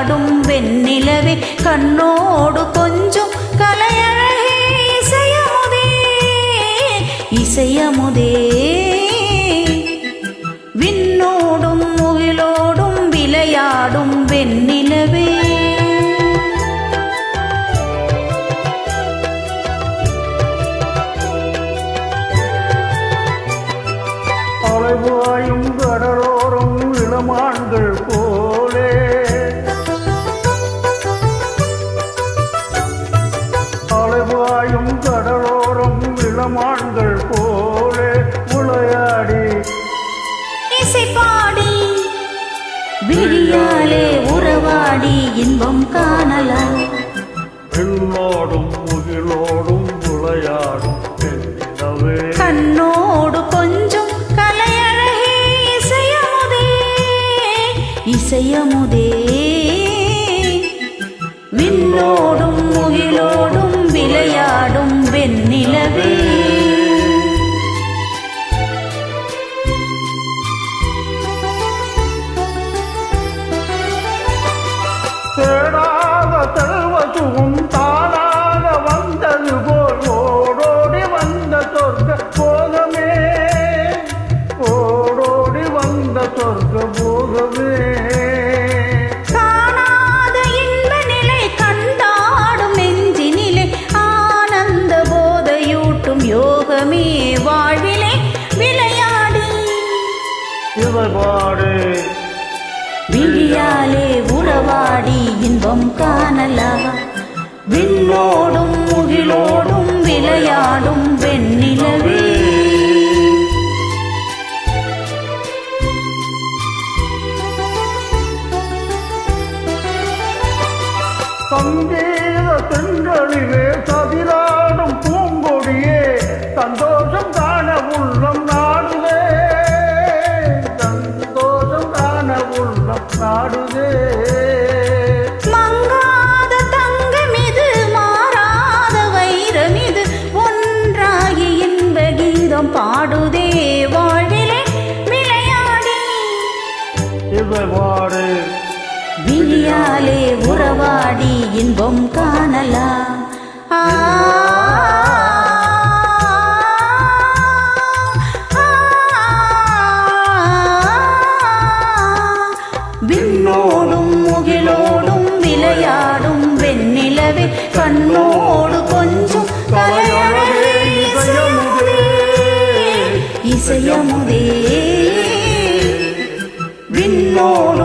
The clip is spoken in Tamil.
விளையாடும் வெண்ணிலவே கண்ணோடு கொஞ்சம் கலையழகே இசையமுதே இசையமுதே விண்ணோடும் முகிலோடும் விளையாடும் வெண்ணிலவே அலைவாயும் கடலோரம் இளமான்கள் போலே அலைவாயும் கடலோரம் இளமான்கள் போலே விளையாடி இசை பாடி விழியாலே உறவாடி இன்பம் காணலாம் விண்ணோடும் முகிலோடும் விளையாடும் வெண்ணிலவே கண்ணோடு கொஞ்சம் கலையழகே இசையமுதே இசையமுதே விண்ணோடும் முகிலோடும் விளையாடும் வெண்ணிலவே தேடாத செல்வசுகும் தானாக வந்தது போல் ஓடோடி வந்த சொர்க்க போகமே ஓடோடி வந்த சொர்க்க போகமே காணாத இன்ப நிலை கண்டாடும் நெஞ்சினிலே ஆனந்த போதையூட்டும் யோகமே வாழ்விலே விளையாடி இவபாடு விழியாலே உறவாடி இன்பம் காணலாம் விண்ணோடும் முகிலோடும் விளையாடும் வெண்ணிலவே சங்கீத தென்றலிலே சதிராடும் பூங்கொடியே சந்தோஷம் காண உள்ளம் நாடுதே சந்தோஷம் காண உள்ளம் நாடுதே மங்காத தங்கமிது மாறாத வைரமிது ஒன்றாகி இன்ப கீதம் பாடுதே வாழ்விலே விளையாடி இவபாடு விழியாலே உறவாடி இன்பம் காணலாம் விண்ணோடும் முகிலோடும் விளையாடும் வெண்ணிலவே கண்ணோடு கொஞ்சம் கலையழகே இசையமுதே விண்ணோடு